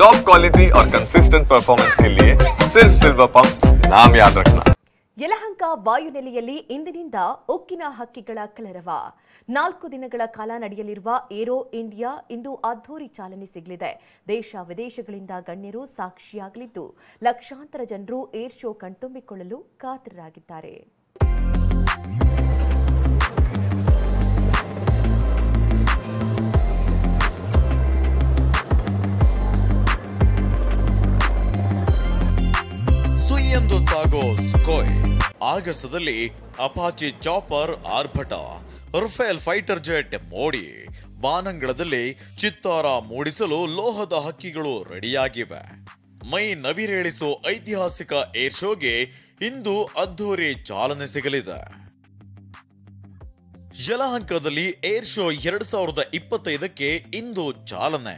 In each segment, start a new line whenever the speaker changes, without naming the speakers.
Top quality और consistent performance के लिए सिर्फ सिल्वर पंप नाम याद रखना।
ಯಲಹಂಕ ವಾಯುನೆಲೆಯಲ್ಲಿ ಇಂದಿನಿಂದ ಉಕ್ಕಿನ ಹಕ್ಕಿಗಳ ಕಲರವ. 4 ದಿನಗಳ ಕಾಲ ನಡೆಯಲಿರುವ ಏರೋ ಇಂಡಿಯಾ ಇಂದು ಅದ್ಧೂರಿ ಚಾಲನೆ ಸಿಗಲಿದೆ. ದೇಶ ವಿದೇಶಗಳಿಂದ ಗಣ್ಯರು ಸಾಕ್ಷಿಯಾಗಲಿದ್ದು ಲಕ್ಷಾಂತರ ಜನರು ಏರ್ ಶೋ ಕಣ್ತುಂಬಿಕೊಳ್ಳಲು ಕಾತರರಾಗಿದ್ದಾರೆ.
ಸುಯ್ಯಂದು ಸಾಗೋ ಸ್ಕೋಯ್ ಆಗಸದಲ್ಲಿ ಅಪಾಚಿ ಚಾಪರ್ ಆರ್ಭಟ, ರಫೇಲ್ ಫೈಟರ್ ಜೆಟ್ ಮೋಡಿ, ಬಾನಂಗಳದಲ್ಲಿ ಚಿತ್ತಾರ ಮೂಡಿಸಲು ಲೋಹದ ಹಕ್ಕಿಗಳು ರೆಡಿಯಾಗಿವೆ. ಮೈ ನವಿರೇಳಿಸೋ ಐತಿಹಾಸಿಕ ಏರ್ ಶೋಗೆ ಇಂದು ಅದ್ಧೂರಿ ಚಾಲನೆ ಸಿಗಲಿದೆ. ಯಲಹಂಕದಲ್ಲಿ ಏರ್ ಶೋ 2025ಕ್ಕೆ ಇಂದು ಚಾಲನೆ.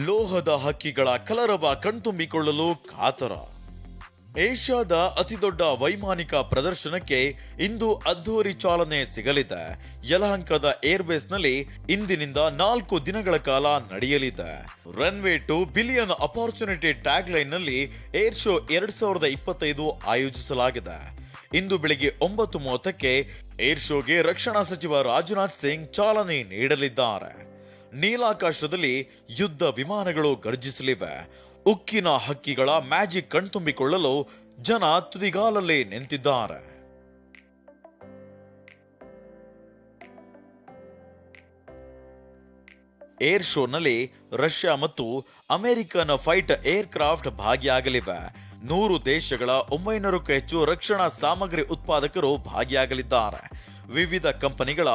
ಲೋಹದ ಹಕ್ಕಿಗಳ ಕಲರವ ಕಣ್ತುಂಬಿಕೊಳ್ಳಲು ಕಾತರ. ಏಷ್ಯಾದ ಅತಿದೊಡ್ಡ ವೈಮಾನಿಕ ಪ್ರದರ್ಶನಕ್ಕೆ ಇಂದು ಅದ್ಧೂರಿ ಚಾಲನೆ ಸಿಗಲಿದೆ. ಯಲಹಂಕದ ಏರ್ಬೇಸ್ನಲ್ಲಿ ಇಂದಿನಿಂದ 4 ದಿನಗಳ ಕಾಲ ನಡೆಯಲಿದೆ. Runway to billion opportunity tag line ನಲ್ಲಿ ಏರ್ ಶೋ 2025 ಆಯೋಜಿಸಲಾಗಿದೆ. ಇಂದು ಬೆಳಿಗ್ಗೆ 9:30ಕ್ಕೆ ಏರ್ ಶೋಗೆ ರಕ್ಷಣಾ ಸಚಿವ ರಾಜನಾಥ್ ಸಿಂಗ್ ಚಾಲನೆ ನೀಡಲಿದ್ದಾರೆ. ನೀಲಾಕಾಶದಲ್ಲಿ ಯುದ್ಧ ವಿಮಾನಗಳು ಗರ್ಜಿಸಲಿವೆ. ಉಕ್ಕಿನ ಹಕ್ಕಿಗಳ ಮ್ಯಾಜಿಕ್ ಕಣ್ತುಂಬಿಕೊಳ್ಳಲು ಜನ ತುದಿಗಾಲಲ್ಲಿ ನಿಂತಿದ್ದಾರೆ. ಏರ್ ಶೋನಲ್ಲಿ ರಷ್ಯಾ ಮತ್ತು ಅಮೆರಿಕನ್ ಫೈಟ್ ಏರ್ ಕ್ರಾಫ್ಟ್ ಭಾಗಿಯಾಗಲಿವೆ. 100 ದೇಶಗಳ 900ಕ್ಕೂ ಹೆಚ್ಚು ರಕ್ಷಣಾ ಸಾಮಗ್ರಿ ಉತ್ಪಾದಕರು ಭಾಗಿಯಾಗಲಿದ್ದಾರೆ. ವಿವಿಧ ಕಂಪನಿಗಳ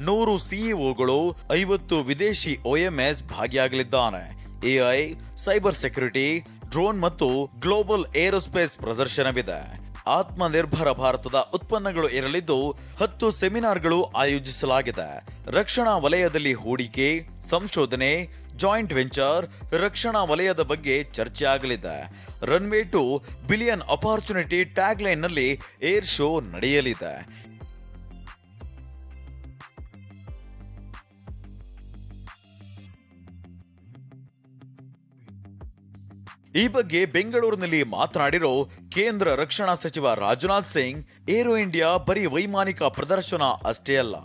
100 ಸಿಇಒಗಳು, 50 ವಿದೇಶಿ OMS ಭಾಗಿಯಾಗಲಿದ್ದಾರೆ. AI, ಸೈಬರ್ ಸೆಕ್ಯುರಿಟಿ, ಡ್ರೋನ್ ಮತ್ತು ಗ್ಲೋಬಲ್ ಏರೋಸ್ಪೇಸ್ ಪ್ರದರ್ಶನವಿದೆ. ಆತ್ಮನಿರ್ಭರ ಭಾರತದ ಉತ್ಪನ್ನಗಳು ಇರಲಿದ್ದು 10 ಸೆಮಿನಾರ್ಗಳು ಆಯೋಜಿಸಲಾಗಿದೆ. ರಕ್ಷಣಾ ವಲಯದಲ್ಲಿ ಹೂಡಿಕೆ, ಸಂಶೋಧನೆ, ಜಾಯಿಂಟ್ ವೆಂಚರ್, ರಕ್ಷಣಾ ವಲಯದ ಬಗ್ಗೆ ಚರ್ಚೆಯಾಗಲಿದೆ. Runway to billion opportunity tag line ನಲ್ಲಿ ಏರ್ ಶೋ ನಡೆಯಲಿದೆ. ಈ ಬಗ್ಗೆ ಬೆಂಗಳೂರಿನಲ್ಲಿ ಮಾತನಾಡಿರೋ ಕೇಂದ್ರ ರಕ್ಷಣಾ ಸಚಿವ ರಾಜನಾಥ್ ಸಿಂಗ್, ಏರೋ ಇಂಡಿಯಾ ಬರೀ ವೈಮಾನಿಕ ಪ್ರದರ್ಶನ ಅಷ್ಟೇ ಅಲ್ಲ,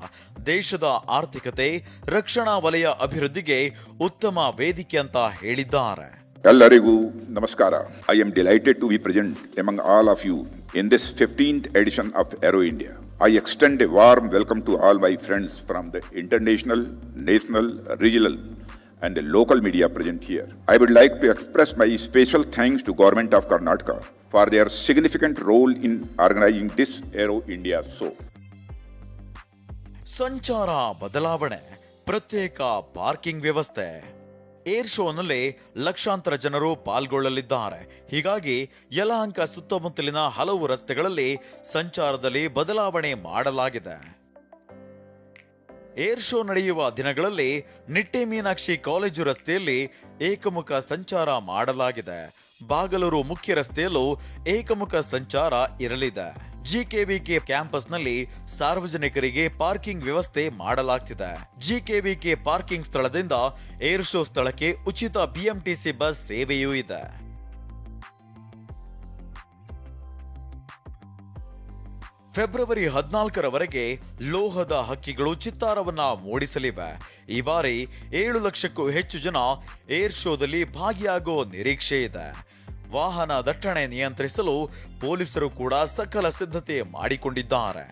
ದೇಶದ ಆರ್ಥಿಕತೆ, ರಕ್ಷಣಾ ವಲಯ ಅಭಿವೃದ್ಧಿಗೆ ಉತ್ತಮ ವೇದಿಕೆ ಅಂತ ಹೇಳಿದ್ದಾರೆ.
ಎಲ್ಲರಿಗೂ ನಮಸ್ಕಾರ. I am delighted to be present among all of you in this 15th edition of Aero India. I extend a warm welcome to all my friends from the international, national, regional and the local media present here. I would like to express my special thanks to Government of Karnataka for their significant role in organizing this Aero India show.
ಸಂಚಾರ ಬದಲಾವಣೆ, ಪ್ರತ್ಯೇಕ parking ವ್ಯವಸ್ಥೆ. Air ಶೋನಲ್ಲಿ ಲಕ್ಷಾಂತರ ಜನರು ಪಾಲ್ಗೊಳ್ಳಲಿದ್ದಾರೆ. ಹೀಗಾಗಿ ಯಲಹಂಕ ಸುತ್ತಮುತ್ತಲಿನ ಹಲವು ರಸ್ತೆಗಳಲ್ಲಿ ಸಂಚಾರದಲ್ಲಿ ಬದಲಾವಣೆ ಮಾಡಲಾಗಿದೆ. ಏರ್ ಶೋ ನಡೆಯುವ ದಿನಗಳಲ್ಲಿ ನಿಟ್ಟೆ ಮೀನಾಕ್ಷಿ ಕಾಲೇಜು ರಸ್ತೆಯಲ್ಲಿ ಏಕಮುಖ ಸಂಚಾರ ಮಾಡಲಾಗಿದೆ. ಬಾಗಲೂರು ಮುಖ್ಯ ರಸ್ತೆಯಲ್ಲೂ ಏಕಮುಖ ಸಂಚಾರ ಇರಲಿದೆ. ಜಿಕೆವಿಕೆ ಕ್ಯಾಂಪಸ್ನಲ್ಲಿ ಸಾರ್ವಜನಿಕರಿಗೆ ಪಾರ್ಕಿಂಗ್ ವ್ಯವಸ್ಥೆ ಮಾಡಲಾಗ್ತಿದೆ. ಜಿಕೆವಿಕೆ ಪಾರ್ಕಿಂಗ್ ಸ್ಥಳದಿಂದ ಏರ್ ಶೋ ಸ್ಥಳಕ್ಕೆ ಉಚಿತ BMTC ಬಸ್ ಸೇವೆಯೂ ಇದೆ. ಫೆಬ್ರವರಿ 14ರವರೆಗೆ ಲೋಹದ ಹಕ್ಕಿಗಳು ಚಿತ್ತಾರವನ್ನ ಮೂಡಿಸಲಿವೆ. ಈ ಬಾರಿ 7 ಲಕ್ಷಕ್ಕೂ ಹೆಚ್ಚು ಜನ ಏರ್ ಶೋದಲ್ಲಿ ಭಾಗಿಯಾಗೋ ನಿರೀಕ್ಷೆ ಇದೆ. ವಾಹನ ದಟ್ಟಣೆ ನಿಯಂತ್ರಿಸಲು ಪೊಲೀಸರು ಕೂಡ ಸಕಲ ಸಿದ್ಧತೆ ಮಾಡಿಕೊಂಡಿದ್ದಾರೆ.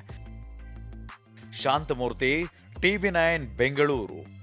ಶಾಂತಮೂರ್ತಿ, TV9 ಬೆಂಗಳೂರು.